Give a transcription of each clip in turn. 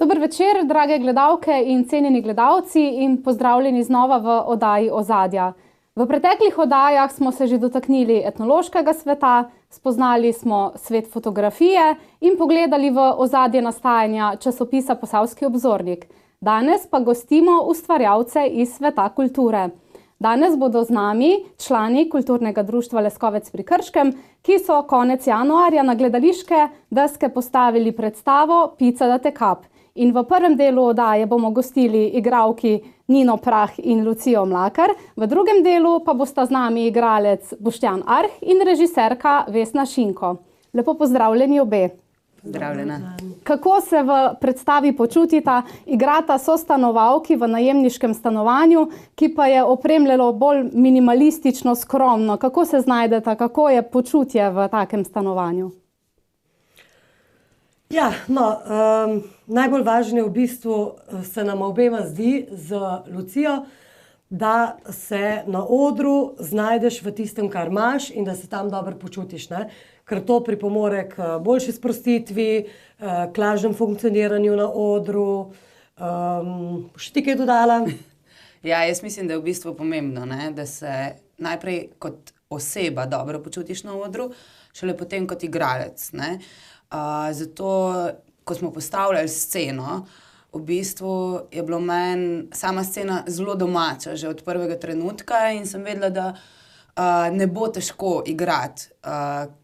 Dober večer, drage gledalke in cenjeni gledalci, in pozdravljeni znova v oddaji Ozadja. V preteklih oddajah smo se že dotaknili etnološkega sveta, spoznali smo svet fotografije in pogledali v ozadje nastajanja časopisa Posavski obzornik. Danes pa gostimo ustvarjalce iz sveta kulture. Danes bodo z nami člani Kulturnega društva Leskovec pri Krškem, ki so konec januarja na gledališke deske postavili predstavo Pica da te kap. In v prvem delu oddaje bomo gostili igralki Nino Prah in Lucijo Mlakar, v drugem delu pa bosta z nami igralec Boštjan Arh in režiserka Vesna Šinko. Lepo pozdravljeni obe. Pozdravljena. Kako se v predstavi počutita? Igrata sostanovalki v najemniškem stanovanju, ki pa je opremljeno bolj minimalistično, skromno. Kako se znajdeta? Kako je počutje v takem stanovanju? Ja, najbolj važno je v bistvu, se nam obema zdi z Lucijo, da se na odru znajdeš v tistem, kar imaš in da se tam dobro počutiš, ne? Ker to pripomore k boljši sprostitvi, k lažnem funkcioniranju na odru. Boš ti kaj dodala? Ja, jaz mislim, da je v bistvu pomembno, ne? Da se najprej kot oseba dobro počutiš na odru, šele potem kot igralec, ne? Zato, ko smo postavljali sceno, v bistvu je bilo meni sama scena zelo domača že od prvega trenutka in sem vedela, da ne bo težko igrati,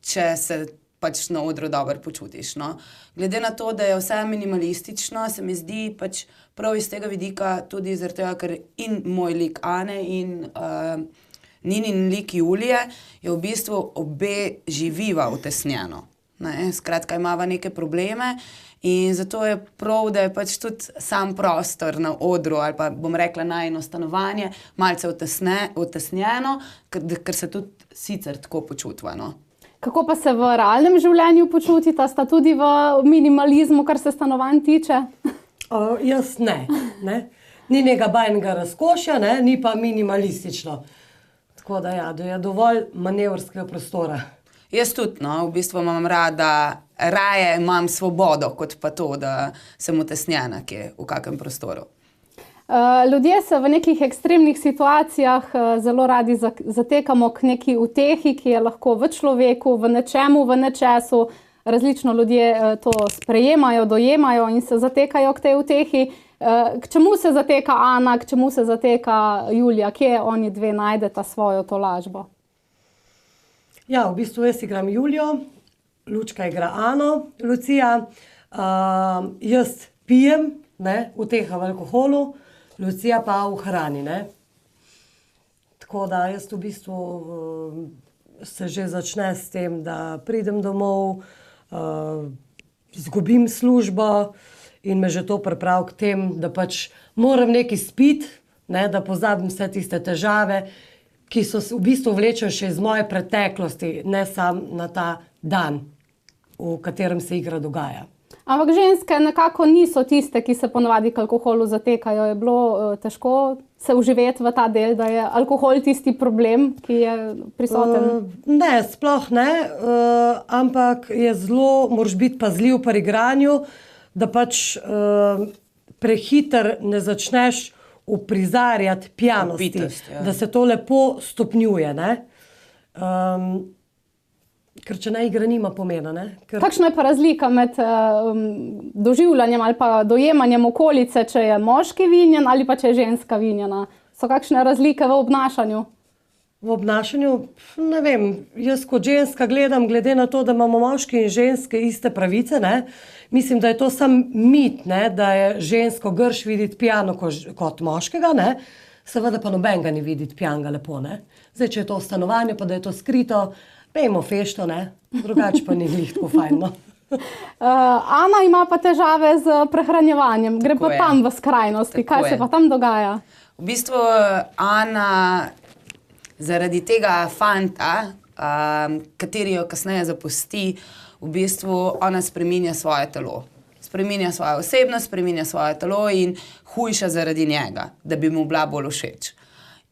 če se pač na odru dobro počutiš, no. Glede na to, da je vse minimalistično, se mi zdi pač prav iz tega vidika tudi zaradi tega, ker in moj lik Ane in Ninin lik Julije je v bistvu obe živiva utesnjeno. Skratka, imava neke probleme in zato je prav, da je pač tudi sam prostor na odru ali pa bom rekla najino stanovanje malce utesnjeno, ker se tudi sicer tako počutva, no. Kako pa se v realnem življenju počutita? Sta tudi v minimalizmu, kar se stanovanj tiče? Jaz ne. Ni nekega bajnega razkošja, ne? Ni pa minimalistično. Tako da ja, da je dovolj manevrskega prostora. Jaz tudi, no, v bistvu imam raje imam svobodo, kot pa to, da sem utesnjena kje v kakem prostoru. Ljudje se v nekih ekstremnih situacijah zelo radi zatekamo k neki utehi, ki je lahko v človeku, v nečemu, v nečesu. Različno ljudje to sprejemajo, dojemajo in se zatekajo k tej utehi. K čemu se zateka Ana, k čemu se zateka Julija? Kje oni dve najdeta svojo tolažbo? Ja, v bistvu jaz igram Julijo, Lučka igra Ano, Lucija. Jaz pijem, ne, uteha v alkoholu, Lucija pa v hrani, ne. Tako da jaz v bistvu se že začne s tem, da pridem domov, izgubim službo in me že to pripravi k tem, da pač moram nekaj spiti, ne, da pozabim vse tiste težave, ki so v bistvu vlečejo še iz moje preteklosti, ne samo na ta dan, v katerem se igra dogaja. Ampak ženske nekako niso tiste, ki se ponavadi k alkoholu zatekajo. Je bilo težko se vživeti v ta del, da je alkohol tisti problem, ki je prisoten? Ne, sploh ne, ampak je zelo, moraš biti pazljiv pri igranju, da pač prehiter ne začneš uprizarjati pijanosti, ja. Da se to lepo stopnjuje, ne. Ker če ne, igra nima pomena, ne. Kakšna je pa razlika med doživljanjem ali pa dojemanjem okolice, če je moški vinjen ali pa če je ženska vinjena? So kakšne razlike v obnašanju? V obnašanju, ne vem, jaz kot ženska gledam, glede na to, da imamo moški in ženske iste pravice, ne. Mislim, da je to sam mit, ne, da je žensko grš videti pijano kot moškega, ne. Seveda pa nobenega ni videti pijanega lepo, ne. Zdaj, če je to v stanovanju, pa da je to skrito, pejmo fešto, ne. Drugače pa ni glih tako fajn, no. Ana ima pa težave z prehranjevanjem. Gre pa tam v skrajnosti. Kaj se pa tam dogaja? V bistvu Ana zaradi tega fanta, kateri jo kasneje zapusti, v bistvu ona spreminja svoje telo. Spreminja svojo osebnost, spreminja svoje telo in hujša zaradi njega, da bi mu bila bolj všeč.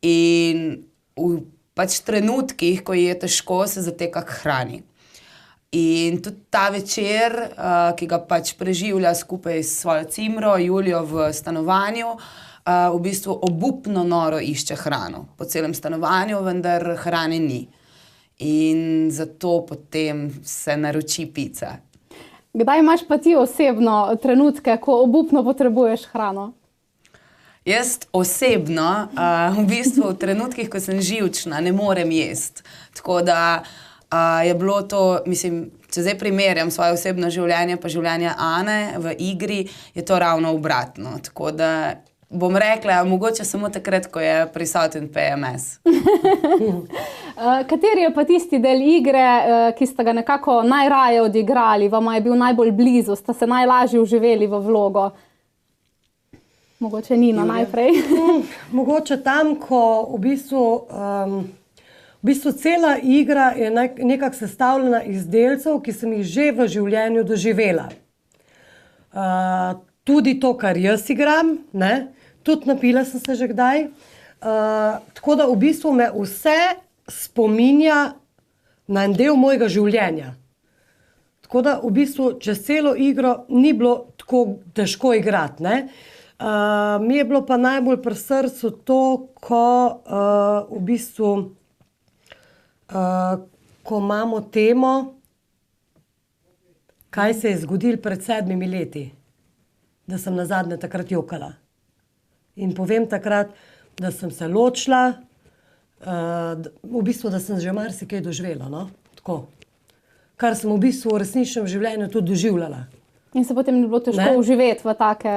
In v pač trenutkih, ko ji je težko, se zateka k hrani. In tudi ta večer, ki ga pač preživlja skupaj s svojo cimro, Julijo v stanovanju, v bistvu obupno noro išče hrano po celem stanovanju, vendar hrane ni. In zato potem se naroči pica. Kdaj imaš pa ti osebno trenutke, ko obupno potrebuješ hrano? Jaz osebno, v bistvu v trenutkih, ko sem živčna, ne morem jesti. Tako da je bilo to, mislim, če zdaj primerjam svoje osebno življenje pa življenje Ane v igri, je to ravno obratno. Tako da bom rekla, mogoče samo takrat, ko je prisoten PMS. Kateri je pa tisti del igre, ki ste ga nekako najraje odigrali, vam je bil najbolj blizu, ste se najlažje vživeli v vlogo? Mogoče Nina najprej. Mogoče tam, ko v bistvu cela igra je nekako sestavljena iz delcev, ki sem jih že v življenju doživela. Tudi to, kar jaz igram, ne? Tudi napila sem se že kdaj. Tako da v bistvu me vse spominja na en del mojega življenja. Tako da v bistvu čez celo igro ni bilo tako težko igrati, ne? Mi je bilo pa najbolj pri srcu to, ko v bistvu ko imamo temo, kaj se je zgodilo pred 7 leti, da sem nazadnje takrat jokala. In povem takrat, da sem se ločila, v bistvu, da sem že marsikaj doživela, no? Tako. Kar sem v bistvu v resničnem življenju tudi doživljala. In se potem ni bilo težko vživeti v take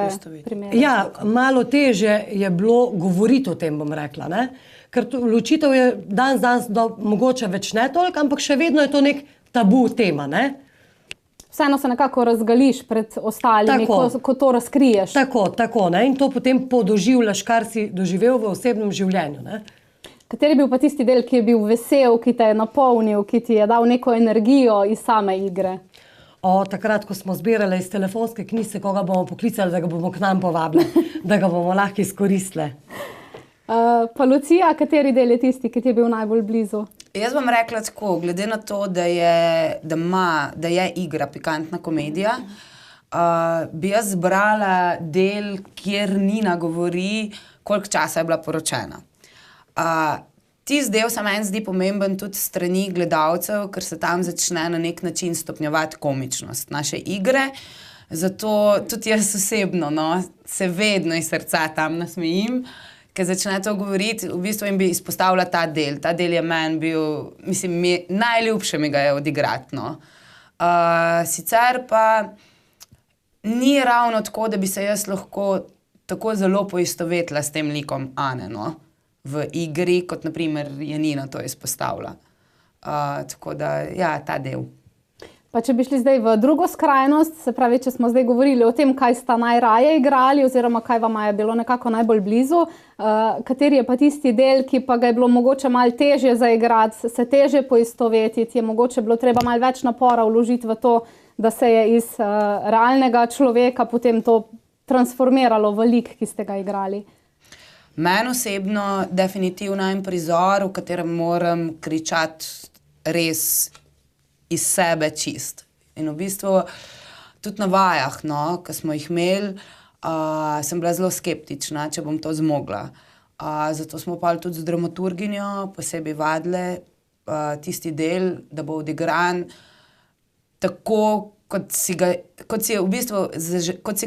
primere? Ja, malo težje je bilo govoriti o tem, bom rekla, ne? Ker ločitev je danes mogoče več ne toliko, ampak še vedno je to nek tabu tema, ne? Vseeno se nekako razgališ pred ostalimi, ko to razkriješ. Tako, ne? In to potem podoživljaš, kar si doživel v osebnem življenju, ne? Kateri je bil pa tisti del, ki je bil vesel, ki te je napolnil, ki ti je dal neko energijo iz same igre? Takrat, ko smo zbirali iz telefonske knjige, koga bomo poklicali, da ga bomo k nam povabili, da ga bomo lahko izkoristili. Pa Lucija, kateri del je tisti, ki ti je bil najbolj blizu? Jaz bom rekla tako, glede na to, da je igra pikantna komedija, bi jaz zbrala del, kjer Nina govori, koliko časa je bila poročena. Tisti del se meni zdi pomemben tudi strani gledalcev, ker se tam začne na nek način stopnjevati komičnost naše igre. Zato tudi jaz osebno se vedno iz srca tam nasmejim, ker začne to govoriti, v bistvu jim bi izpostavila ta del. Ta del je meni bil, mislim, najljubše mi ga je odigrati, no. Sicer pa ni ravno tako, da bi se jaz lahko tako zelo poistovetila s tem likom Ane, no, v igri, kot naprimer je Nina to izpostavila. Tako da, ja, ta del. Pa če bi šli zdaj v drugo skrajnost, se pravi, če smo zdaj govorili o tem, kaj sta najraje igrali oziroma kaj vam je bilo nekako najbolj blizu, kateri je pa tisti del, ki pa ga je bilo mogoče malo težje zaigrati, se težje poistovetiti, je mogoče bilo treba malo več napora vložiti v to, da se je iz realnega človeka potem to transformiralo v lik, ki ste ga igrali? Meni osebno definitivno en prizor, v katerem moram kričati res iz sebe čist. In v bistvu tudi na vajah, no, ko smo jih imeli, sem bila zelo skeptična, če bom to zmogla. Zato smo pa tudi z dramaturginjo posebej vadile tisti del, da bo odigran tako, kot si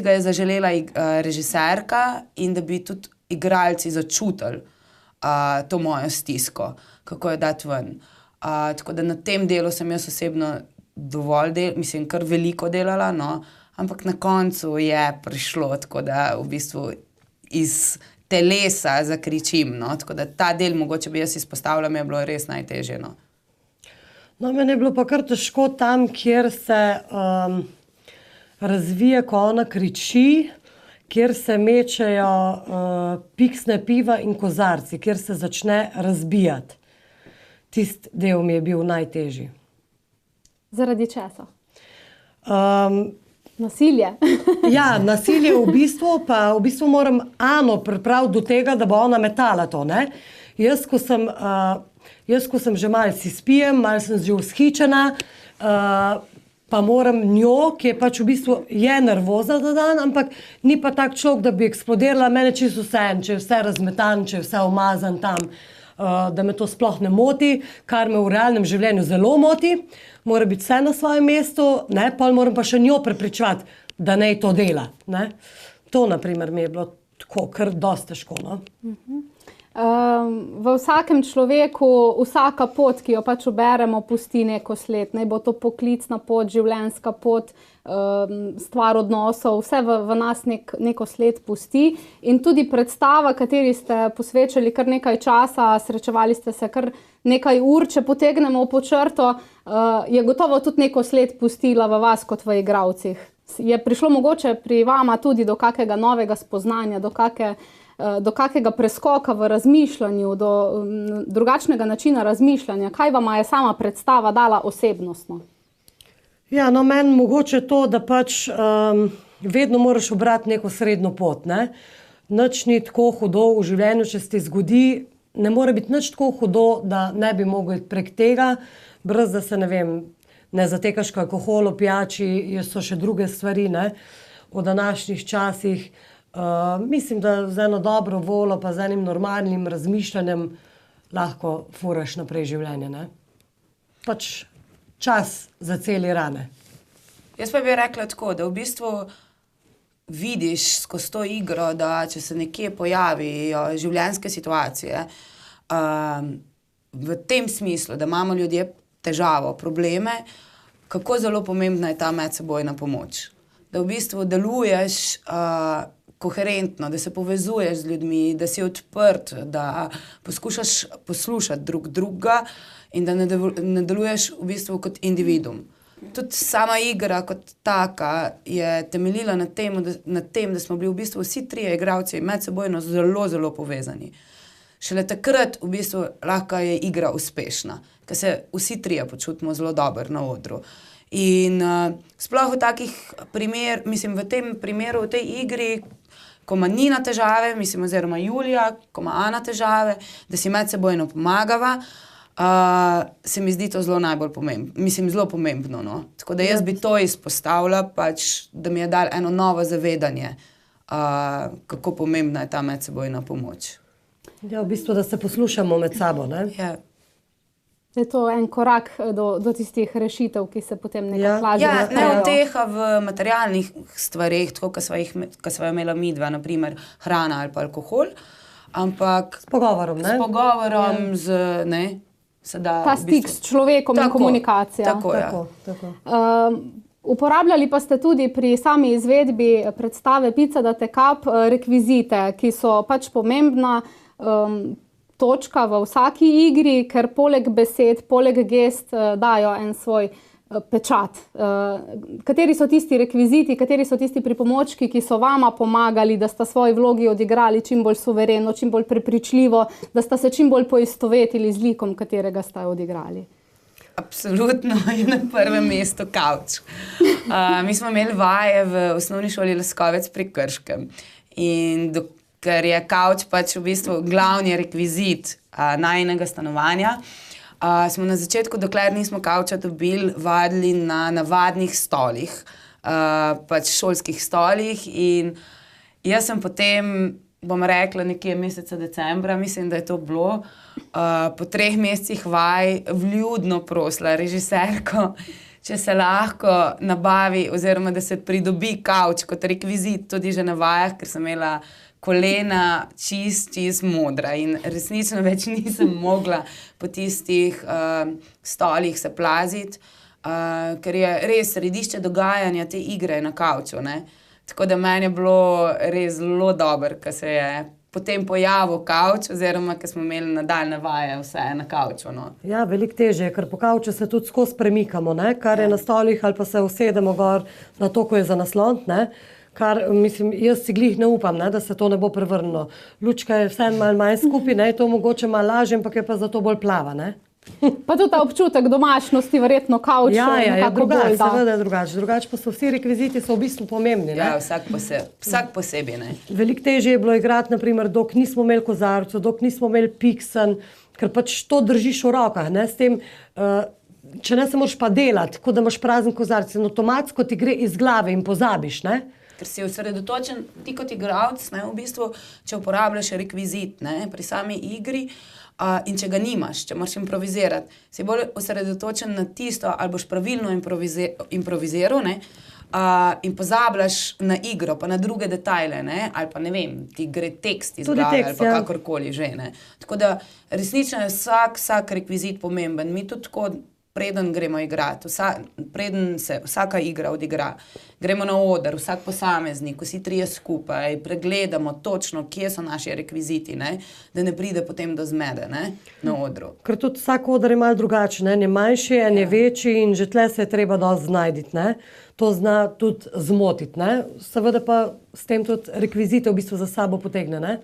ga je zaželela režiserka in da bi tudi igralci začutili to mojo stisko, kako jo dati ven. Tako da na tem delu sem jaz osebno kar veliko delala, no, ampak na koncu je prišlo, tako da v bistvu iz telesa zakričim, no, tako da ta del mogoče bi jaz izpostavila, mi je bilo res najtežje, no. No, meni je bilo pa kar težko tam, kjer se razvije, ko ona kriči, kjer se mečejo piksne piva in kozarci, kjer se začne razbijati. Tisti del mi je bil najtežji. Zaradi česa? Nasilje. Ja, nasilje v bistvu moram Ano pripraviti do tega, da bo ona metala to, ne. Jaz, ko sem že malo si spijem, malo sem že vzhičena, pa moram njo, ki je pač v bistvu je nervozna ta dan, ampak ni pa tak človek, da bi eksplodirala, mene čisto vseeno, če je vse razmetan, če je vse umazan tam, da me to sploh ne moti, kar me v realnem življenju zelo moti, mora biti vse na svojem mestu, ne, pol moram pa še njo prepričevati, da naj to dela, ne. To, na primer, mi je bilo tako, kar dosti težko, no. V vsakem človeku, vsaka pot, ki jo pač uberemo, pusti neko sled, naj bo to poklicna pot, življenjska pot, stvar odnosov, vse v nas neko sled pusti. In tudi predstava, kateri ste posvečali kar nekaj časa, srečevali ste se kar nekaj ur, če potegnemo po črto, je gotovo tudi neko sled pustila v vas kot v igralcih. Je prišlo mogoče pri vama tudi do kakega novega spoznanja, do kakega preskoka v razmišljanju, do drugačnega načina razmišljanja? Kaj vama je sama predstava dala osebnostno? Ja, no, meni mogoče to, da pač vedno moraš ubrati neko srednjo pot, ne. Nič ni tako hudo v življenju, če se ti zgodi, ne more biti nič tako hudo, da ne bi mogel iti prek tega, brez da se, ne vem, ne zatekaš k alkoholu, pijači, so še druge stvari, ne, v današnjih časih. Mislim, da z eno dobro voljo pa z enim normalnim razmišljanjem lahko furaš naprej življenje, ne. Pač čas za celi rane. Jaz pa bi rekla tako, da v bistvu vidiš skozi to igro, da če se nekje pojavijo življenjske situacije, v tem smislu, da imamo ljudje težavo, probleme, kako zelo pomembna je ta medsebojna pomoč. Da v bistvu deluješ koherentno, da se povezuješ z ljudmi, da si odprt, da poskušaš poslušati drugega in da ne deluješ v bistvu kot individuum. Tudi sama igra kot taka je temeljila na tem, da smo bili v bistvu vsi trije igralci medsebojno zelo, zelo povezani. Šele takrat v bistvu lahko je igra uspešna, ker se vsi trije počutimo zelo dobro na odru. In sploh v takih v tem primeru, v tej igri, ko ima Nina težave, oziroma Julija, ko ima Ana težave, da si medsebojno pomagava, se mi zdi to zelo pomembno, no. Tako da jaz bi to izpostavila, pač, da mi je dalo eno novo zavedanje, kako pomembna je ta medsebojna pomoč. Ja, v bistvu, da se poslušamo med sabo, ne? Ja. Je to en korak do tistih rešitev, ki se potem nekako lažje ne uteha v materialnih stvareh, tako, ko sva imela midva, na primer hrana ali pa alkohol, ampak s pogovorom, ne? S pogovorom, se da ta stik s človekom in komunikacija. Tako. Uporabljali pa ste tudi pri sami izvedbi predstave Pizza da te kap rekvizite, ki so pač pomembna točka v vsaki igri, ker poleg besed, poleg gest dajo en svoj pečat. Kateri so tisti rekviziti, kateri so tisti pripomočki, ki so vama pomagali, da sta svoji vlogi odigrali čim bolj suvereno, čim bolj prepričljivo, da sta se čim bolj poistovetili z likom, katerega sta odigrali? Absolutno je na prvem mestu kavč. Mi smo imeli vaje v osnovni šoli Leskovec pri Krškem in ker je kavč pač v bistvu glavni rekvizit najinega stanovanja, smo na začetku, dokler nismo kavča dobili, vadili na navadnih stolih, pač šolskih stolih, in jaz sem potem, bom rekla, nekje meseca decembra, mislim, da je to bilo, po 3 mesecih vaj vljudno prosila režiserko, če se lahko nabavi oziroma da se pridobi kavč kot rekvizit tudi že na vajah, ker sem imela kolena čist modra in resnično več nisem mogla po tistih stolih se plaziti, ker je res središče dogajanja te igre na kavču, ne. Tako da meni je bilo res zelo dobro, ko se je potem pojavil kavč oziroma ko smo imeli nadaljne vaje vse na kavču, no. Ja, veliko težje, ker po kavču se tudi skozi premikamo, ne, kar je na stolih ali pa se usedemo gor na to, ko je za naslon, ne. Kar, jaz si glih ne upam, ne, da se to ne bo prevrnilo. Lučka je vse malo manj skupaj, ne, to mogoče malo lažje, ampak je pa zato bolj plava, ne. Pa tudi ta občutek domačnosti, verjetno kavč nekako bolj da. Seveda je drugače pa so vsi rekviziti so v bistvu pomembni, ne. Ja, vsak posebej, ne. Veliko težje je bilo igrati, na primer, dok nismo imeli kozarcev, dok nismo imeli piksen, ker pač to držiš v rokah, ne, s tem če ne se moraš pa delati, kot da imaš prazen kozarec in avtomatsko ti gre iz glave in pozabiš, ne? Ker si osredotočen, ti kot igralec, v bistvu, če uporabljaš rekvizit, pri sami igri, in če ga nimaš, če moraš improvizirati, si bolj osredotočen na tisto, ali boš pravilno improviziral, in pozabljaš na igro, pa na druge detajle, ali pa ne vem, ti gre tekst iz glave, ali pa kakorkoli že, Tako da resnično je vsak rekvizit pomemben. Mi tudi tako, preden gremo igrati, preden se vsaka igra odigra, gremo na oder, vsak posameznik, vsi trije skupaj, pregledamo točno, kje so naši rekviziti, da ne pride potem do zmede, na odru. Ker tudi vsak oder je malo drugačen, en je manjši, en je večji in že tle se je treba dosti znajditi, To zna tudi zmotiti, Seveda pa s tem tudi rekvizite v bistvu za sabo potegne,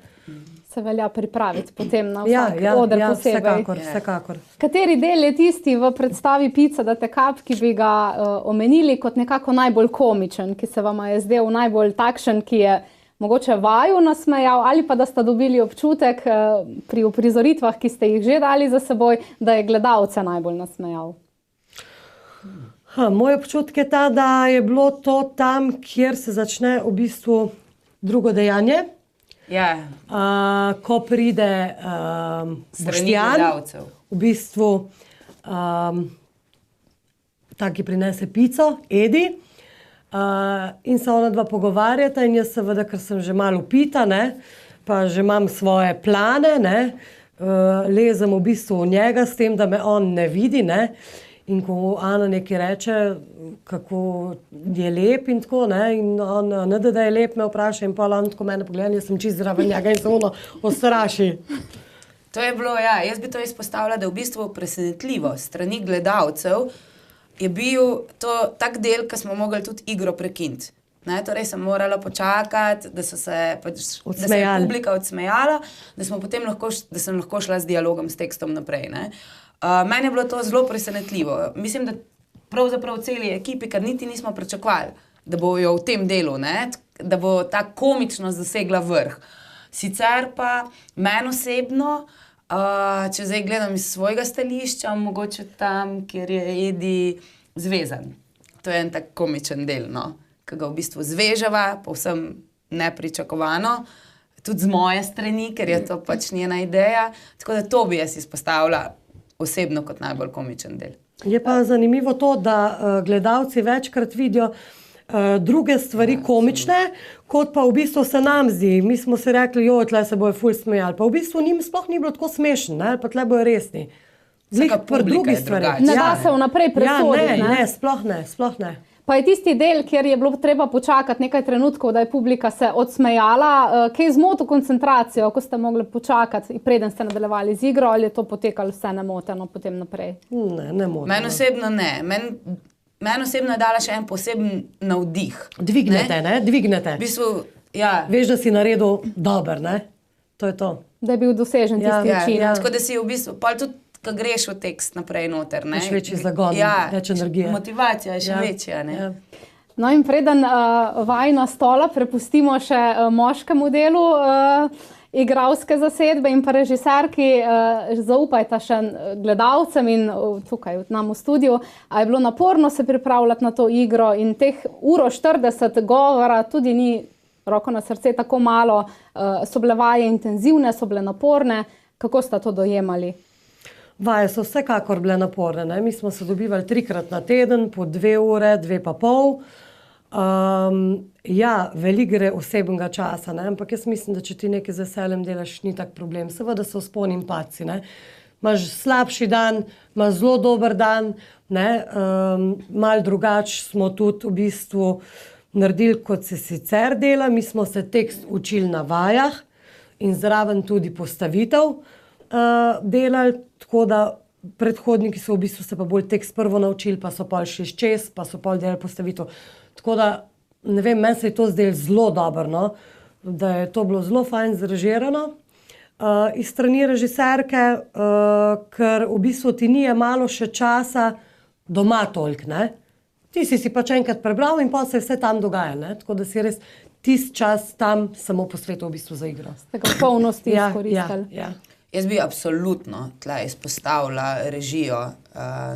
Se velja pripraviti potem na vsak oder posebej. Vsekakor. Kateri del je tisti v predstavi Pizza da te kap, ki bi ga omenili kot nekako najbolj komičen, ki se vama je zdel najbolj takšen, ki je mogoče vaju nasmejal, ali pa da sta dobili občutek pri uprizoritvah, ki ste jih že dali za seboj, da je gledalce najbolj nasmejal? Moj občutek je ta, da je bilo to tam, kjer se začne v bistvu drugo dejanje. Ko pride Boštjan, v bistvu ta, ki prinese pico, Edi, in se ona dva pogovarjata in jaz seveda, ker sem že malo upita, pa že imam svoje plane, lezem v bistvu v njega s tem, da me on ne vidi, in ko Ana nekaj reče, kako je lep in tako, in on ne da je lep, me vpraša in potem on tako mene pogleda, jaz sem čist zraven njega in se ono ostraši. To je bilo, jaz bi to izpostavila, da v bistvu presenetljivo strani gledalcev je bil to tak del, ki smo mogli tudi igro prekiniti. Torej sem morala počakati, da se je publika odsmejala, da sem lahko šla z dialogom, s tekstom naprej. Meni je bilo to zelo presenetljivo. Mislim, da pravzaprav celi ekipi, ker niti nismo pričakovali, da bojo v tem delu, da bo ta komičnost zasegla vrh. Sicer pa meni osebno, če zdaj gledam iz svojega stališča, mogoče tam, kjer je Edi zvezan. To je en tak komičen del, ki ga v bistvu zvežava, povsem nepričakovano, tudi z moje strani, ker je to pač njena ideja. Tako da to bi jaz izpostavila osebno kot najbolj komičen del. Je pa zanimivo to, da gledalci večkrat vidijo druge stvari komične, kot pa v bistvu se nam zdi. Mi smo si rekli, tle se bojo ful smejali, pa v bistvu njim sploh ni bilo tako smešen, pa tle bojo resni. Vsaka publika je drugačna. Ne da se vnaprej presoditi. Ne, sploh ne. Pa je tisti del, kjer je bilo treba počakati nekaj trenutkov, da je publika se odsmejala, kaj zmotil koncentracijo, ko ste mogli počakati, preden ste nadaljevali z igro, ali je to potekalo vse nemoteno potem naprej? Ne moteno. Meni osebno ne. Meni osebno je dala še en poseben navdih. Dvignete. V bistvu, Veš, da si naredil dober, To je to. Da je bil dosežen tisti učinek. Tako da si v bistvu, pa tudi ko greš v tekst naprej noter. Še večji zagon, več energije. Motivacija je še večja. No in preden vajina stola prepustimo še moškemu delu igralske zasedbe in pa režiserki, zaupajte še gledalcem in tukaj nam v studiu, a je bilo naporno se pripravljati na to igro in teh 1:40 govora tudi ni, roko na srce, tako malo, so bile vaje intenzivne, so bile naporne. Kako sta to dojemali? Vaje so vsekakor bile naporne. Mi smo se dobivali 3-krat na teden, po 2 ure, 2,5. Veliko gre osebnega časa, ampak jaz mislim, da če ti nekaj z veseljem delaš, ni tak problem. Seveda so vzponi in padci. Imaš slabši dan, imaš zelo dober dan, malo drugače smo tudi v bistvu naredili, kot se sicer dela. Mi smo se tekst učili na vajah in zraven tudi postavitev delali, tako da predhodniki so v bistvu se pa bolj tekst prvo naučili, pa so pol šli čez, pa so pol delali postavitev. Tako da, ne vem, meni se je to zdelo zelo dobro, da je to bilo zelo fajn zrežirano iz strani režiserke, ker v bistvu ti ni malo še časa doma toliko, Ti si pač enkrat prebral in pa se je vse tam dogaja, tako da si res tisti čas tam samo posvetil v bistvu za igro. Ste ga v polnosti izkoristili. Jaz bi absolutno tle izpostavila režijo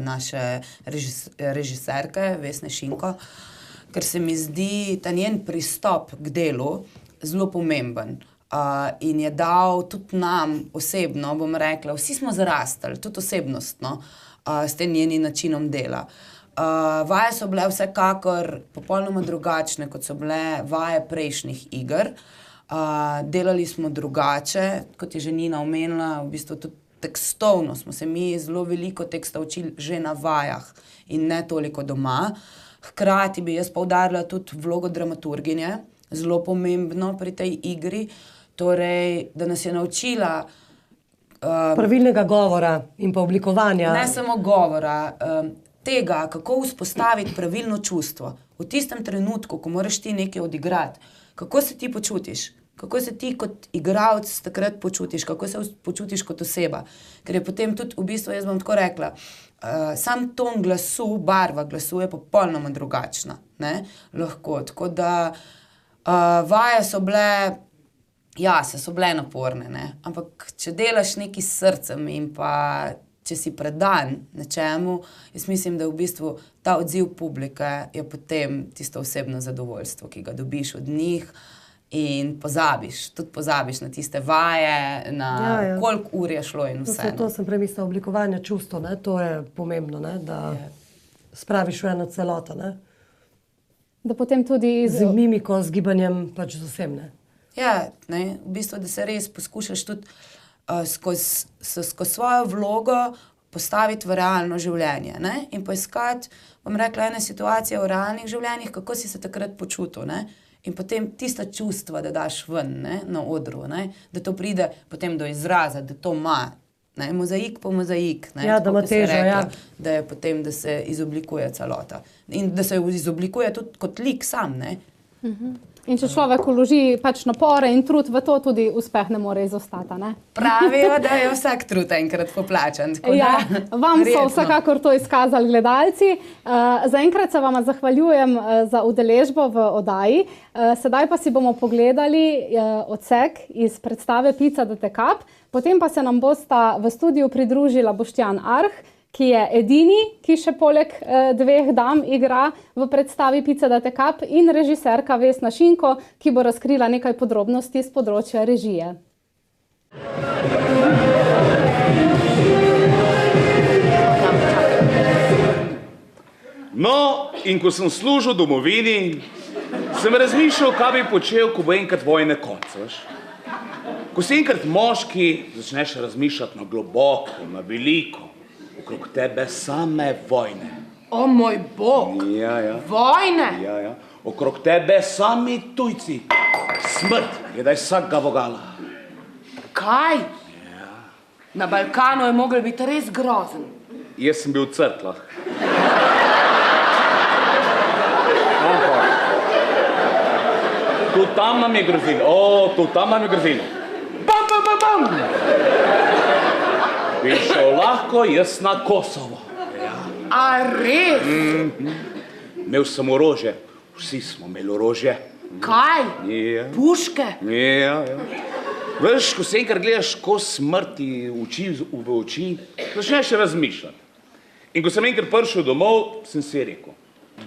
naše režiserke Vesne Šinko, ker se mi zdi ta njen pristop k delu zelo pomemben. In je dal tudi nam osebno, bom rekla, vsi smo zarastali, tudi osebnostno, s tem njenim načinom dela. Vaje so bile vsekakor popolnoma drugačne, kot so bile vaje prejšnjih iger. Delali smo drugače, kot je že Nina omenila, v bistvu tudi tekstovno smo se mi zelo veliko teksta učili že na vajah in ne toliko doma. Hkrati bi jaz poudarila tudi vlogo dramaturginje, zelo pomembno pri tej igri, torej, da nas je naučila pravilnega govora in pa oblikovanja. Ne samo govora, tega, kako vzpostaviti pravilno čustvo. V tistem trenutku, ko moraš ti nekaj odigrati, kako se ti počutiš? Kako se ti kot igralec takrat počutiš? Kako se počutiš kot oseba? Ker je potem tudi, v bistvu, jaz bom tako rekla, sam ton glasu, barva glasu je popolnoma drugačna. Ne? Lahko. Tako da vaje so bile, ja, so bile naporne, ne? Ampak če delaš nekaj s srcem in pa če si predan nečemu, jaz mislim, da v bistvu ta odziv publike je potem tisto osebno zadovoljstvo, ki ga dobiš od njih in pozabiš na tiste vaje, na koliko ur je šlo in vse. To sem premislila, oblikovanje čustva, ne? To je pomembno, ne? Da spraviš v eno celoto. Ne? Da potem tudi z mimiko, z gibanjem, pač z vsem. Ne? Ja, ne? V bistvu, da se res poskušaš tudi skozi svojo vlogo postaviti v realno življenje, ne? In poiskati, bom rekla, ene situacije v realnih življenjih, kako si se takrat počutil, ne? In potem tista čustva, da daš ven, ne? Na odru, ne? Da to pride potem do izraza, da to ima, ne? Mozaik po mozaik, ne? Ja, da ima težo, ja. Da je potem, da se izoblikuje celota. In da se izoblikuje tudi kot lik sam, ne? In če človek vloži pač napore in trud v to, tudi uspeh ne more izostati, ne? Pravijo, da je vsak trud enkrat poplačan. Ja, vam so vsekakor to izkazali gledalci. Zaenkrat se vama zahvaljujem za udeležbo v oddaji. Sedaj pa si bomo pogledali odsek iz predstave Pizza da te kap. Potem pa se nam bosta v studiu pridružila Boštjan Arh, ki je edini, ki še poleg dveh dam igra v predstavi Pizza da te kap, in režiserka Vesna Šinko, ki bo razkrila nekaj podrobnosti z področja režije. No, in ko sem služil domovini, sem razmišljal, kaj bi počel, ko bo enkrat vojne konc, veš. Ko si enkrat moški, začneš razmišljati na globoko, na veliko, okrog tebe same vojne. O moj bog! Ja. Vojne! Ja. Okrog tebe sami tujci. Smrt je daj vsakega vogala. Kaj? Ja. Na Balkanu je mogel biti res grozen. Jaz sem bil v Cerkljah. Tudi tam nam je grozilo. Tudi tam nam je grozilo. Bam! Bi šel lahko jaz na Kosovo. Ja. A res? Imel sem orožje. Vsi smo imeli orožje. Kaj? Ja. Puške? Ja. Veš, ko se enkrat gledaš kos smrti v oči, začneš razmišljati. In ko sem enkrat prišel domov, sem si rekel,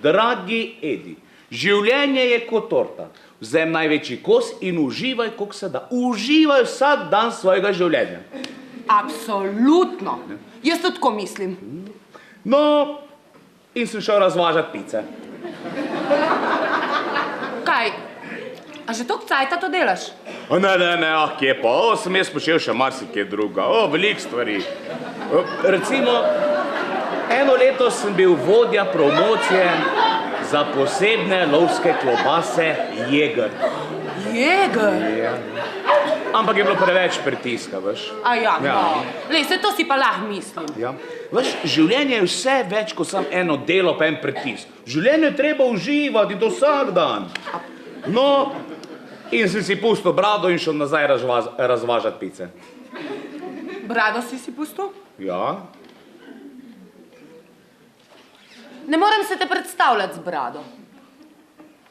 dragi Edi, življenje je kot torta. Vzem največji kos in uživaj, koliko se da. Uživaj vsak dan svojega življenja. Absolutno. Jaz tudi tako mislim. No, in sem šel razvažati pice. Kaj? A že toliko cajta to delaš? Ne, kje pa? Sem jaz počel še marsikaj druga. Veliko stvari. Recimo, eno leto sem bil vodja promocije za posebne lovske klobase Jeger. Jeger? Ja. Ampak je bilo preveč pritiska, veš. A ja, no. Lej, se to si pa lahko mislim. Ja. Veš, življenje je vse več kot samo eno delo pa en pritisk. Življenje je treba uživati in to vsak dan. No, in sem si pustil brado in šel nazaj razvažati pice. Brado si pustil? Ja. Ne morem se te predstavljati z brado.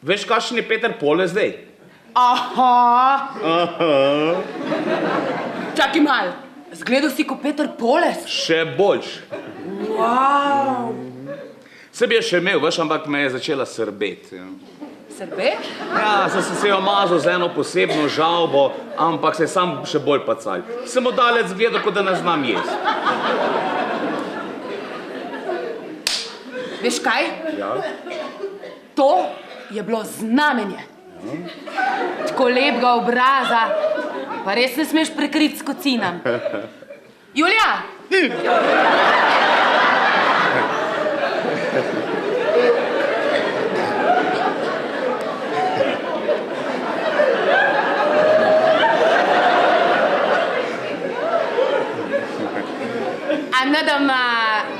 Veš, kakšen je Peter Pole zdaj? Aha. Čakaj malo. Zgledal si kot Peter Poles. Še boljš. Wow. Se bi je še imel, veš, ampak me je začela srbeti. Ja. Srbet? Ja, sem se jo mazal z eno posebno žalbo, ampak se je sam še bolj pacal. Sem od dalec gledal, kot da ne znam jesti. Veš kaj? Ja. To je bilo znamenje. Tako lepega obraza, pa res ne smeš prekriti s kocinam. Julija! Anadama,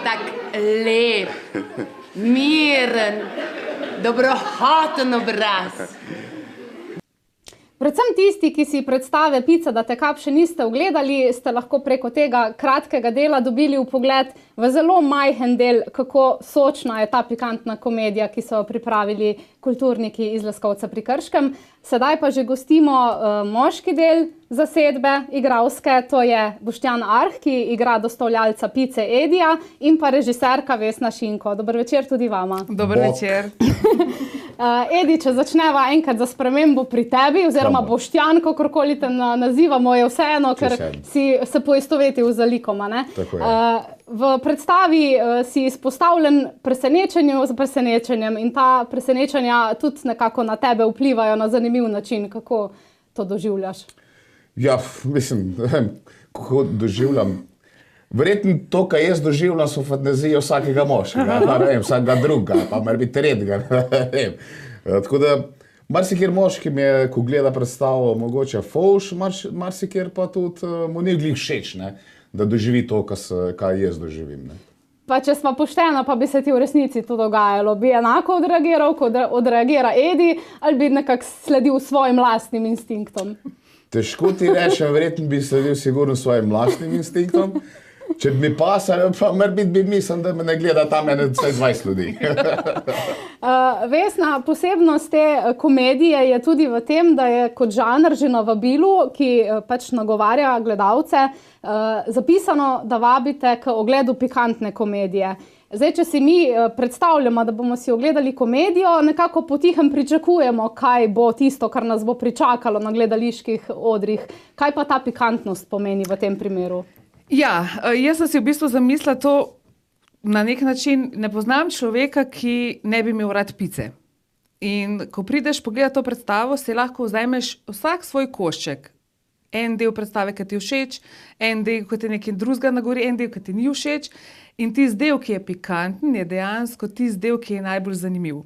tak lep, miren, dobrohoten obraz. Predvsem tisti, ki si predstave Pica da te kap še niste ogledali, ste lahko preko tega kratkega dela dobili vpogled v zelo majhen del, kako sočna je ta pikantna komedija, ki so jo pripravili kulturniki iz Leskovca pri Krškem. Sedaj pa že gostimo moški del zasedbe igralske, to je Boštjan Arh, ki igra dostavljalca pice Edija, in pa režiserka Vesna Šinko. Dober večer tudi vama. Dober večer. Edi, če začneva enkrat za spremembo pri tebi, oziroma Boštjan, kakorkoli te nazivamo, je vseeno, ker si se poistovetil z likoma, ne? Tako je. V predstavi si izpostavljen presenečenju z presenečenjem in ta presenečenja tudi nekako na tebe vplivajo na zanimiv način. Kako to doživljaš? Ja, mislim, ne vem, kako doživljam. Verjetno to, kar jaz doživljam, so fantazije vsakega moškega, pa ne vem, vsakega drugega, pa mar biti tretjega, ne vem. Tako da, marsikjer moški mi je, ko gleda predstavo, mogoče fovš, marsikjer pa tudi mu ni glih všeč, ne, da doživi to, kar jaz doživim, ne. Pa če sva poštena, pa bi se ti v resnici to dogajalo. Bi enako odreagiral, kot odreagira Edi, ali bi nekako sledil svojim lastnim instinktom? Težko ti rečem, verjetno bi sledil sigurno svojim lastnim instinktom. Če bi mi pasal, pa bi mislim, da me ne gleda tam ene 20 ljudi. Vesna, posebnost te komedije je tudi v tem, da je kot žanr že na vabilu, ki pač nagovarja gledalce, zapisano, da vabite k ogledu pikantne komedije. Zdaj, če si mi predstavljamo, da bomo si ogledali komedijo, nekako potihem pričakujemo, kaj bo tisto, kar nas bo pričakalo na gledaliških odrih. Kaj pa ta pikantnost pomeni v tem primeru? Ja, jaz sem si v bistvu zamislila to na nek način, ne poznam človeka, ki ne bi imel rad pice. In ko prideš pogledati to predstavo, si lahko vzameš vsak svoj košček. En del predstave, ki ti je všeč, en del, ki ti nekaj drugega nagori, en del, ki ti ni všeč. In tisti del, ki je pikanten, je dejansko tisti del, ki je najbolj zanimiv.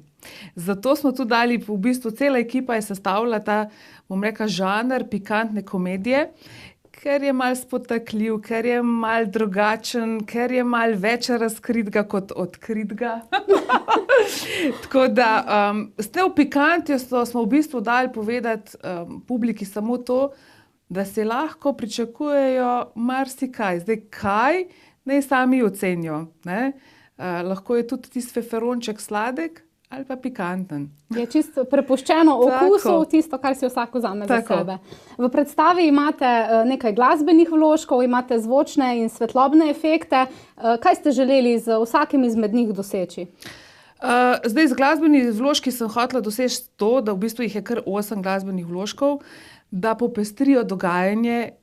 Zato smo tu dali, v bistvu cela ekipa je sestavila ta, bom rekla, žanr pikantne komedije, ker je malo spotakljiv, ker je malo drugačen, ker je malo več razkritega kot odkritega. Tako da, s tem pikantnostjo smo v bistvu dali povedati publiki samo to, da se lahko pričakujejo marsikaj. Zdaj, kaj naj sami ocenijo, ne? Lahko je tudi tisti feferonček sladek ali pa pikanten. Je čisto prepuščeno okusu, tisto, kar si vsak vzame za sebe. V predstavi imate nekaj glasbenih vložkov, imate zvočne in svetlobne efekte. Kaj ste želeli z vsakim izmed njih doseči? Zdaj, z glasbenih vložki sem hotela doseči to, da v bistvu jih je kar 8 glasbenih vložkov, da popestrijo dogajanje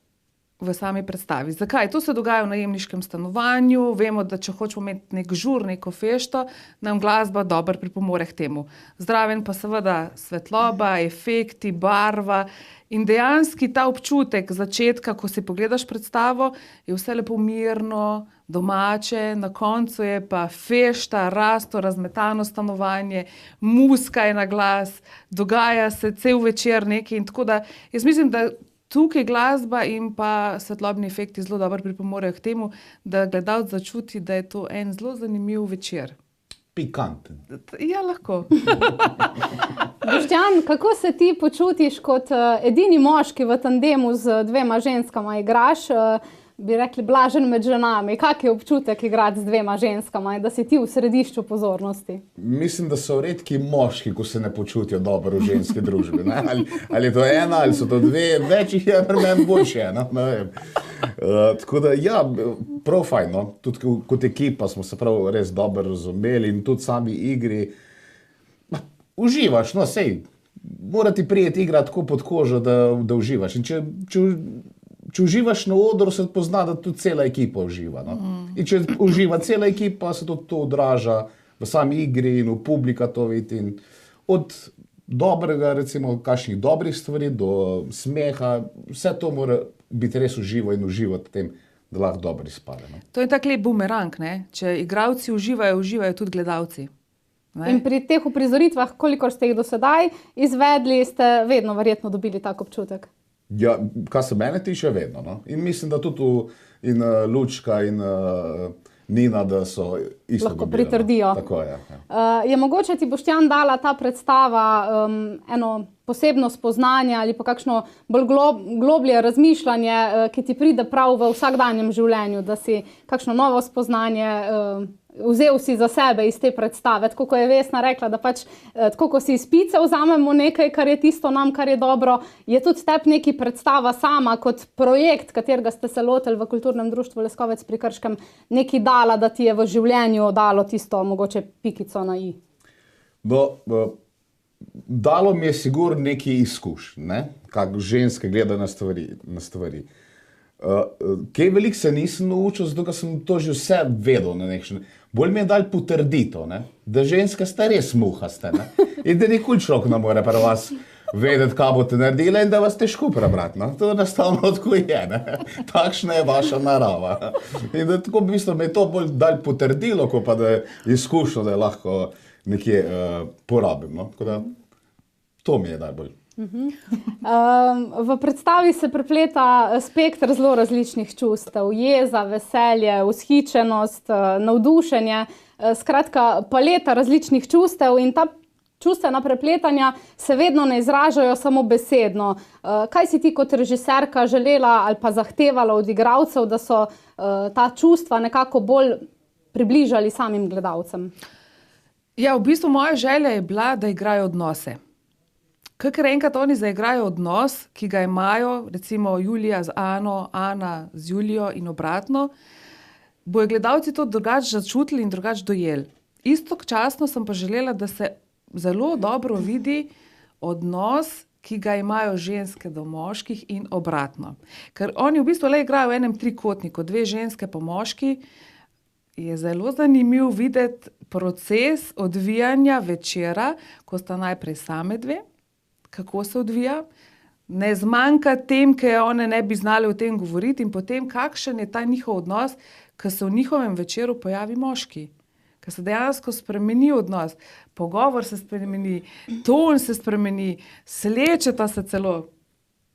v sami predstavi. Zakaj? To se dogaja v najemniškem stanovanju, vemo, da če hočemo imeti nek žur, neko fešto, nam glasba dobro pripomore k temu. Zraven pa seveda svetloba, efekti, barva in dejanski ta občutek začetka, ko si pogledaš predstavo, je vse lepo mirno, domače, na koncu je pa fešta, rasto, razmetano stanovanje, muzika je na glas, dogaja se cel večer nekaj in tako da, jaz mislim, da tukaj glasba in pa svetlobni efekti zelo dobro pripomorejo k temu, da gledalec začuti, da je to en zelo zanimiv večer. Pikanten. Ja, lahko. Boštjan, kako se ti počutiš kot edini moški v tandemu z 2 ženskama igraš? Bi rekli, blažen med ženami. Kak je občutek igrati z 2 ženskama in da si ti v središču pozornosti? Mislim, da so redki moški, ko se ne počutijo dobro v ženski družbi. Ne? Ali je to ena, ali so to 2, več jih je pri meni boljše. Ne vem. Tako da, ja, prav fajn. No. Tudi kot ekipa smo se prav res dobro razumeli in tudi sami igri. Uživaš, no, sej. Mora ti prijeti igrati tako pod kožo, da uživaš. In če uživaš na odru, se pozna, da tudi cela ekipa uživa. No. In če uživa cela ekipa, se tudi to odraža v sami igri in v publika to vidi. In od dobrega, recimo, kakšnih dobrih stvari do smeha, vse to mora biti res uživo in uživati v tem, da lahko dobro izpade. No. To je tak lep bumerang, ne? Če igralci uživajo, uživajo tudi gledalci. Ne? In pri teh uprizoritvah, kolikor ste jih do sedaj izvedli, ste vedno verjetno dobili tak občutek. Ja, kar se mene tiče, vedno. No. In mislim, da tudi in Lučka in Nina, da so isto Lahko dobile, pritrdijo. No. Tako je. Ja. Je mogoče ti, Boštjan, dala ta predstava eno posebno spoznanje ali pa kakšno bolj globlje razmišljanje, ki ti pride prav v vsakdanjem življenju, da si kakšno novo spoznanje vzel si za sebe iz te predstave, tako kot je Vesna rekla, da pač tako kot si iz pice vzamemo nekaj, kar je tisto nam, kar je dobro, je tudi tebi neki predstava sama kot projekt, katerega ste se lotili v Kulturnem društvu Leskovec pri Krškem, nekaj dala, da ti je v življenju dalo tisto mogoče pikico na i. No, dalo mi je sigurno neki izkušnji, ne? Kako ženske gledajo na stvari. Kaj veliko se nisem naučil, zato ker sem to že vse vedel na nekšen. Bolj mi je dal potrdito, ne? Da ženske ste res muhaste, ne? In da nikoli človek ne more pri vas vedeti, kaj boste naredili in da vas težko prebrati. No? To enostavno tako je, ne? Takšna je vaša narava. In da tako v bistvu mi je to bolj dal potrdilo, kot pa da je izkušnjo, da je lahko nekje porabim. No? Tako da to mi je najbolj. V predstavi se prepleta spektr zelo različnih čustev, jeza, veselje, vzhičenost, navdušenje, skratka paleta različnih čustev in ta čustvena prepletanja se vedno ne izražajo samo besedno. Kaj si ti kot režiserka želela ali pa zahtevala od igralcev, da so ta čustva nekako bolj približali samim gledalcem? Ja, v bistvu moja želja je bila, da igrajo odnose. Kakor enkrat oni zaigrajo odnos, ki ga imajo, recimo Julija z Ano, Ana z Julijo in obratno, bojo gledalci to drugače začutili in drugače dojeli. Istočasno sem pa želela, da se zelo dobro vidi odnos, ki ga imajo ženske do moških in obratno. Ker oni v bistvu le igrajo v enem trikotniku, dve ženske pa moški, je zelo zanimiv videti proces odvijanja večera, ko sta najprej same dve, kako se odvija, ne zmanjka tem, ker one ne bi znali o tem govoriti in potem kakšen je ta njihov odnos, ko se v njihovem večeru pojavi moški. Ker se dejansko spremeni odnos, pogovor se spremeni, ton se spremeni, slečeta se celo.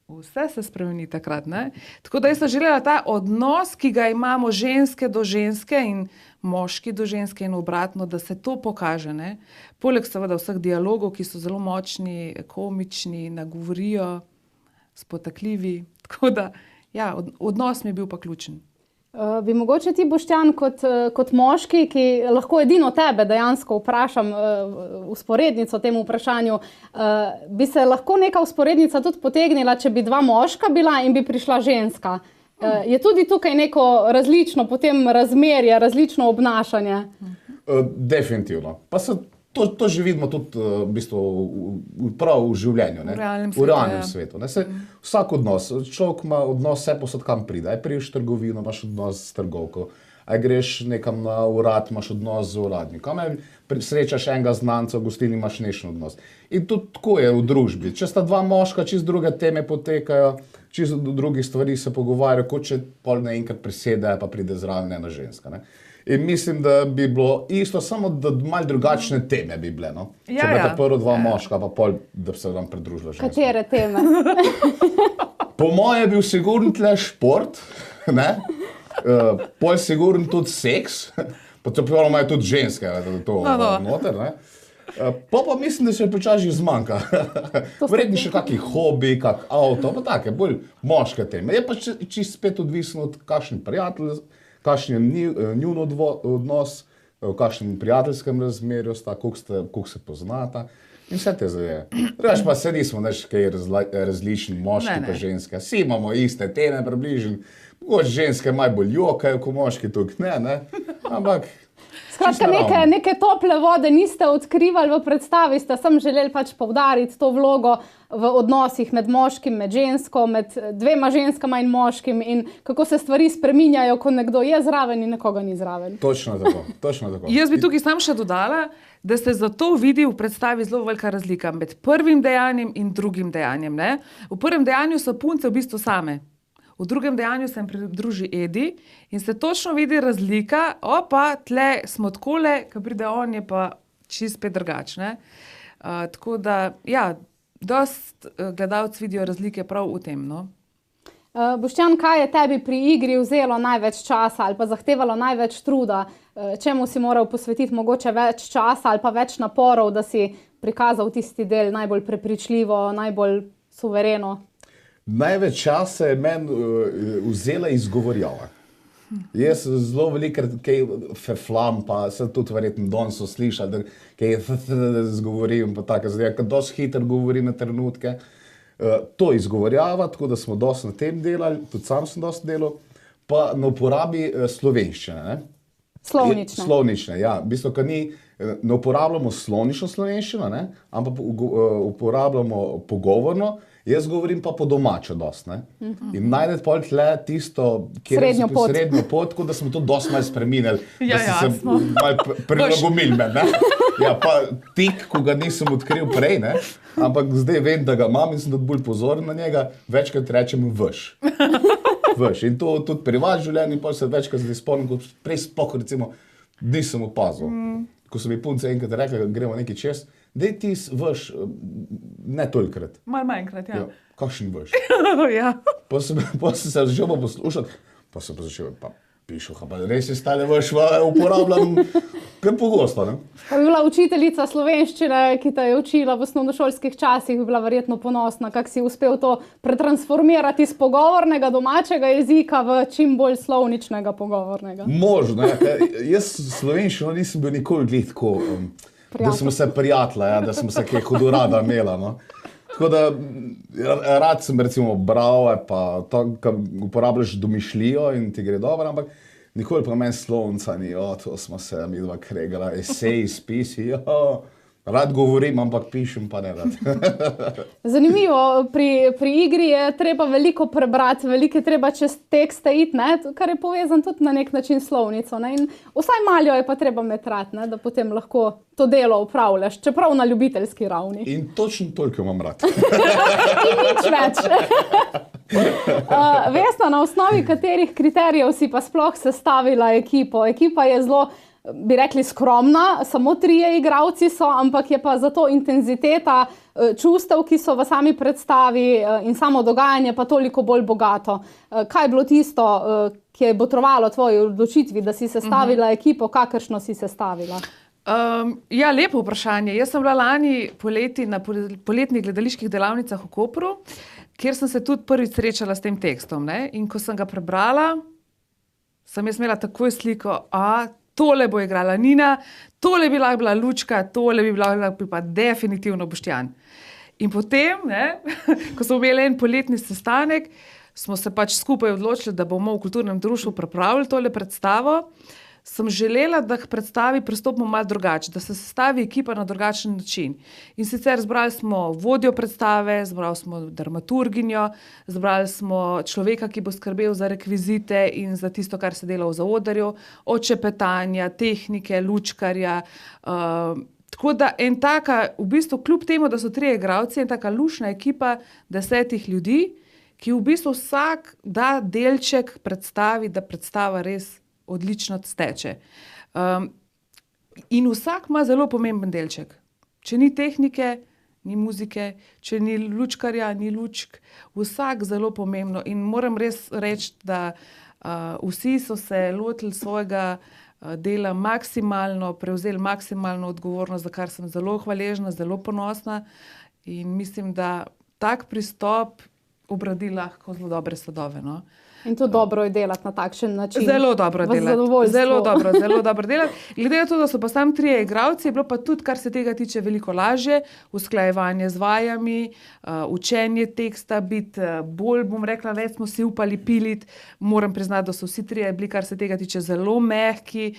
Vse se spremeni takrat, ne? Tako da jaz sem želela ta odnos, ki ga imamo ženske do ženske in moški do ženske in obratno, da se to pokaže, ne? Poleg seveda vseh dialogov, ki so zelo močni, komični, nagovorijo, spotakljivi. Tako da, ja, odnos mi je bil pa ključen. Bi mogoče ti, Boštjan, kot moški, ki lahko edino tebe dejansko vprašam vzporednico temu vprašanju, bi se lahko neka vzporednica tudi potegnila, če bi dva moška bila in bi prišla ženska? Je tudi tukaj neko različno potem razmerje, različno obnašanje? Definitivno. Pa se to že vidimo tudi v bistvu prav v življenju, ne? V realnem svetu. Ne? Vsak odnos, človek ima odnos vse posod, kam pride. Aj priješ v trgovino, imaš odnos s trgovko. Aj greš nekam na urad, imaš odnos z uradnikom. Srečaš enega znanca v gostilni, imaš nekšen odnos. In tudi tako je v družbi. Če sta dva moška, čist druge teme potekajo, čist do drugih stvari se pogovarjajo, kot če pol naenkrat prisede, pa pride zraven ena ženska. Ne? In mislim, da bi bilo isto, samo da malo drugačne teme bi bile. No? Ja, če bi ja. ta prvo dva moška, pa pol, da bi se vam pridružila ženska. Katere teme? Po moje je bil sigurno tle šport, ne? Pol sigurno tudi seks, pa to imajo tudi ženske, da to noter, ne? Pa mislim, da se počasi zmanjka. Vredni še kakšni hobi, kak avto, pa take, bolj moške teme. Je pa čisto spet odvisno od kakšen prijatelj, kakšen je njun odnos, v kakšnem prijateljskem razmerju sta, koliko se poznata in vse te zaveje. Reč pa se nismo kaj različni moški pa ženske. Vsi imamo iste teme približno. Mogoče ženske malo bolj jokajo, ko moški tukaj ne, ampak Skratka, neke tople vode niste odkrivali v predstavi, ste sem želeli pač poudariti to vlogo v odnosih med moškim, med žensko, med dvema ženskama in moškim in kako se stvari spreminjajo, ko nekdo je zraven in nekoga ni zraven. Točno tako. Jaz bi tukaj sam še dodala, da se zato vidi v predstavi zelo velika razlika med prvim dejanjem in drugim dejanjem. Ne? V prvem dejanju so punce v bistvu same. V drugem dejanju se jim pridruži Edi in se točno vidi razlika, opa, tle smo takole, ko pride on, je pa čist spet drugačne. Tako da, ja, dost gledalci vidijo razlike prav v tem, no. Boštjan, kaj je tebi pri igri vzelo največ časa ali pa zahtevalo največ truda? Čemu si moral posvetiti mogoče več časa ali pa več naporov, da si prikazal tisti del najbolj prepričljivo, najbolj suvereno? Največ časa je meni vzela izgovorjava. Jaz zelo velikrat kaj feflam, pa se tudi verjetno danes so slišali, da kaj izgovorim, pa tako zdaj, ker dosti hitro govorim na trenutke. To izgovorjava, tako da smo dosti na tem delali, tudi sam sem dosti delal, pa na uporabi slovenščine, ne? Slovnične. Slovnične, ja. V bistvu, ker ne uporabljamo slovnično slovenščino, ne? Ampak uporabljamo pogovorno. Jaz govorim pa po domačo dosti, ne? In najdete pol tle tisto srednjo pot, tako da smo to dosti malo spreminjali, Ja, da so se malo prilagomili med, ne? Ja, pa tik, ko ga nisem odkril prej, ne? Ampak zdaj vem, da ga imam in sem tudi bolj pozoren na njega, večkrat rečem vš. In to tudi pri vas življenju, pa se večkrat zdaj spomnim, kot prej sploh recimo nisem opazil. Ko so mi punce enkrat rekli, da gremo nekaj čez, dej ti vš, ne tolikrat. Malo manjkrat, ja. Kakšen vš? Ja. Pa sem se začel pa poslušati, pa sem pa začel pa pišuha, pa res je stale vš, uporabljam kar pogosto, ne? Pa bi bila učiteljica slovenščine, ki te je učila v osnovnošolskih časih, bi bila verjetno ponosna, kako si uspel to pretransformirati iz pogovornega domačega jezika v čim bolj slovničnega pogovornega. Možno, ja. Jaz slovenščino nisem bil nikoli glih tako, da smo se prijatelja, ja, da smo se kaj hudorada imela, no. Tako da rad sem recimo bral, pa to, ko uporabljaš domišljijo in ti gre dobro, ampak nikoli pa meni slovnica ni, to smo se midva kregala, eseji, spisi, rad govorim, ampak pišem pa ne rad. Zanimivo, pri igri je treba veliko prebrati, veliko je treba čez tekste iti, ne? Kar je povezan tudi na nek način slovnico. Ne? In vsaj maljo je pa treba metrati, ne? Da potem lahko to delo upravljaš, čeprav na ljubiteljski ravni. In točno toliko imam rad. In nič več. Vesna, na osnovi katerih kriterijev si pa sploh sestavila ekipo? Ekipa je zelo, bi rekli, skromna, samo 3 igralci so, ampak je pa zato intenziteta čustev, ki so v sami predstavi in samo dogajanje pa toliko bolj bogato. Kaj je bilo tisto, ki je botrovalo tvoji odločitvi, da si sestavila ekipo, kakršno si sestavila? Ja, lepo vprašanje. Jaz sem bila lani poleti na poletnih gledaliških delavnicah v Kopru, kjer sem se tudi prvič srečala s tem tekstom, ne? In ko sem ga prebrala, sem jaz imela takoj sliko, tole bo igrala Nina, tole bi lahko bila Lučka, tole bi lahko pa definitivno Boštjan. In potem, ne, ko smo imeli en poletni sestanek, smo se pač skupaj odločili, da bomo v kulturnem društvu pripravili tole predstavo. Sem želela, da k predstavi pristopimo malo drugače, da se sestavi ekipa na drugačen način. In sicer zbrali smo vodjo predstave, zbrali smo dramaturginjo, zbrali smo človeka, ki bo skrbel za rekvizite in za tisto, kar se dela v zaodrju, od čepetanja, tehnike, lučkarja. Tako da en taka, v bistvu kljub temu, da so 3 igralci, en taka lušna ekipa 10 ljudi, ki v bistvu vsak da delček predstavi, da predstava res odlično steče. In vsak ima zelo pomemben delček. Če ni tehnike, ni muzike, če ni lučkarja, ni lučk, vsak zelo pomembno. In moram res reči, da vsi so se lotili svojega dela maksimalno, prevzeli maksimalno odgovornost, za kar sem zelo hvaležna, zelo ponosna. In mislim, da tak pristop obrodi lahko zelo dobre sadove, no. In to dobro je delati na takšen način. Zelo dobro V delati. zadovoljstvo. Zelo dobro delati. Glede na to, da so pa sam 3 igralci, je bilo pa tudi, kar se tega tiče, veliko lažje, usklajevanje z vajami, učenje teksta, biti bolj, bom rekla, več smo si upali piliti. Moram priznati, da so vsi 3 bili, kar se tega tiče, zelo mehki,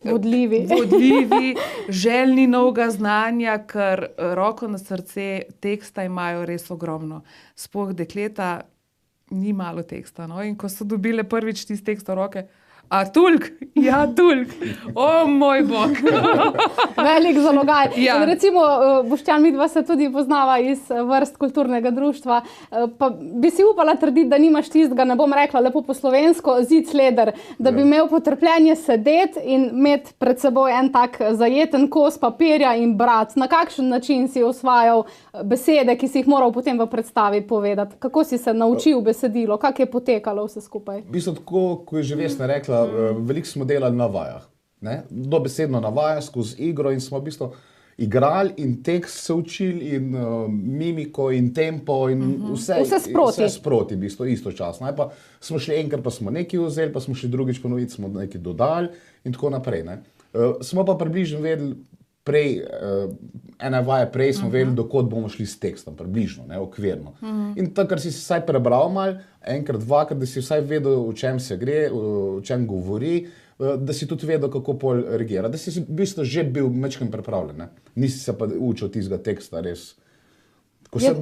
vodljivi, željni novega znanja, ker roko na srce teksta imajo res ogromno. Sploh dekleta ni malo teksta. No? In ko so dobile prvič tisti tekst v roke, a tulk? Ja, tulk. O moj bog. Velik zalogaj. Ja. In recimo, Boštjan, midva se tudi poznava iz vrst kulturnega društva, pa bi si upala trditi, da nimaš tistega, ne bom rekla lepo po slovensko, zic leder, da bi imel potrpljenje sedeti in imeti pred seboj en tak zajeten kos papirja in brati. Na kakšen način si osvajal besede, ki si jih moral potem v predstavi povedati? Kako si se naučil besedilo? Kako je potekalo vse skupaj? V bistvu tako, ko je že Vesna rekla, veliko smo delali na vajah. Ne? Dobesedno na vajah skozi igro in smo v bistvu igrali in tekst se učili in mimiko in tempo in Vse sproti. Vse sproti, v bistvu, istočasno. Pa smo šli enkrat, pa smo nekaj vzeli, pa smo šli drugič ponoviti, smo nekaj dodali in tako naprej. Ne? Smo pa približno vedeli, ene vaje prej smo vedeli, dokot bomo šli s tekstom, približno, ne, okvirno. In takrat si vsaj prebral malo, enkrat, dvakrat, da si vsaj vedel, o čem se gre, o čem govori, da si tudi vedel, kako pol reagira, da si v bistvu že bil majčkeno pripravljen. Ne. Nisi se pa učil tistega teksta res.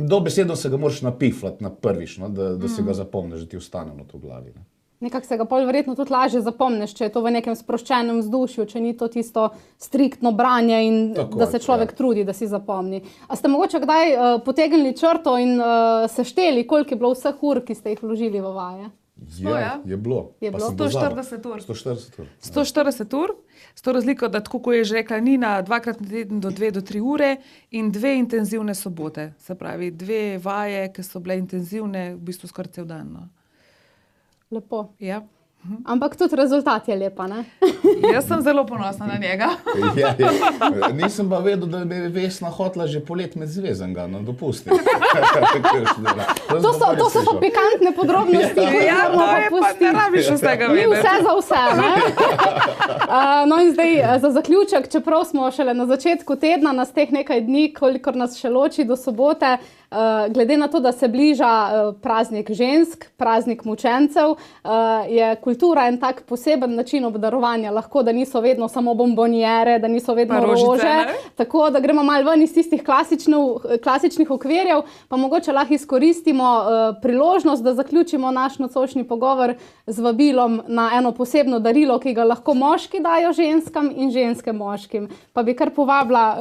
Dobesedno se ga moraš napiflati na prvič, no, da si ga zapomniš, da ti ostane na to v glavi. Ne. Nekako se ga pol verjetno tudi lažje zapomniš, če je to v nekem sproščenem vzdušju, če ni to tisto striktno branje in tako, da se človek trudi, da si zapomni. A ste mogoče kdaj potegnili črto in sešteli, koliko je bilo vseh ur, ki ste jih vložili v vaje? Je bilo. Je bilo? 140 ur. 140 ur. 140 ur, s to razliko, da tako, ko je že rekla Nina, 2-krat na teden do 2 do 3 ure in 2 intenzivne sobote. Se pravi, 2 vaje, ki so bile intenzivne, v bistvu skoraj cel dan. No. Lepo. Ja. Ampak tudi rezultat je lepa, ne? Jaz sem zelo ponosna na njega. Nisem pa vedel, da bi Vesna hotela že polet med zvezenga na dopusti. To so pa pikantne podrobnosti, ki jih moramo pa pustiti. Ne rabiš vsega Ni vedeti. vse za vse, ne? No in zdaj za zaključek, čeprav smo šele na začetku tedna, nas teh nekaj dni, kolikor nas še loči do sobote, glede na to, da se bliža praznik žensk, praznik mučencev, je kultura en tak poseben način obdarovanja. Lahko, da niso vedno samo bombonjere, da niso vedno Pa rožice, rože. ne? Tako da gremo malo ven iz tistih klasičnih okvirjev, pa mogoče lahko izkoristimo priložnost, da zaključimo naš nocojšnji pogovor z vabilom na eno posebno darilo, ki ga lahko moški dajo ženskam in ženske moškim. Pa bi kar povabila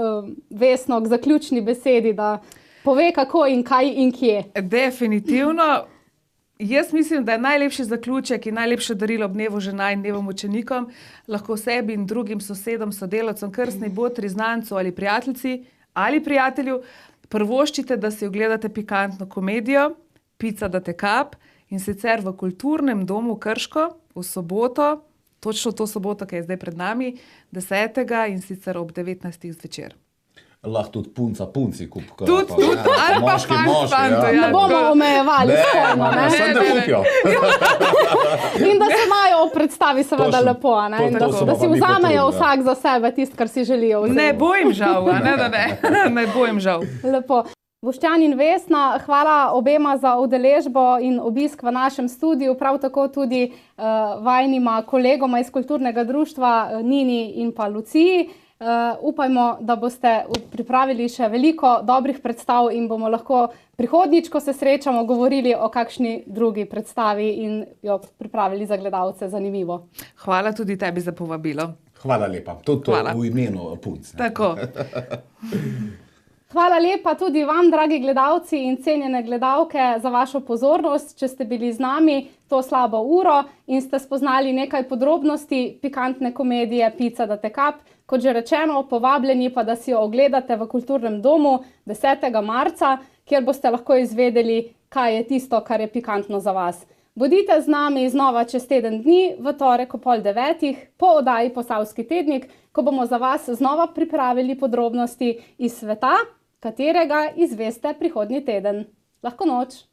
Vesno k zaključni besedi, da pove kako in kaj in kje. Definitivno. Jaz mislim, da je najlepši zaključek in najlepše darilo ob dnevu žena in dnevu mučenikom lahko sebi in drugim sosedom, sodelavcem, krstni botri, znancu ali prijateljici ali prijatelju prvoščite, da si ogledate pikantno komedijo Pica da te kap, in sicer v Kulturnem domu Krško v soboto, točno to soboto, ki je zdaj pred nami, 10. in sicer ob 19. zvečer. Lahko tudi punci kup. Tudi, ali pa fant, ja. Ne bomo omejevali spolno, ne? Sem da kupijo. In da se imajo ob predstavi seveda Točno. lepo, ne? In To smo da pa si mi vzamejo potrudili, ja. vsak za sebe tisto, kar si želijo vzeti. Ne bo jim žal, a ne, da ne. Ne bo jim žal. Lepo. Boštjan in Vesna, hvala obema za udeležbo in obisk v našem studiu, prav tako tudi vajnima kolegoma iz Kulturnega društva Nini in pa Luciji. Upajmo, da boste pripravili še veliko dobrih predstav in bomo lahko prihodnjič, ko se srečamo, govorili o kakšni drugi predstavi in jo pripravili za gledalce zanimivo. Hvala tudi tebi za povabilo. Hvala lepa. Tudi to Hvala. v imenu punc. Ne. Tako. Hvala lepa tudi vam, dragi gledalci in cenjene gledalke, za vašo pozornost. Če ste bili z nami to slabo uro in ste spoznali nekaj podrobnosti pikantne komedije Pica da te kap, kot že rečeno, povabljeni pa, da si jo ogledate v Kulturnem domu 10. marca, kjer boste lahko izvedeli, kaj je tisto, kar je pikantno za vas. Bodite z nami znova čez teden dni, v torek ob 8:30, po oddaji Posavski tednik, ko bomo za vas znova pripravili podrobnosti iz sveta, katerega izveste prihodnji teden. Lahko noč!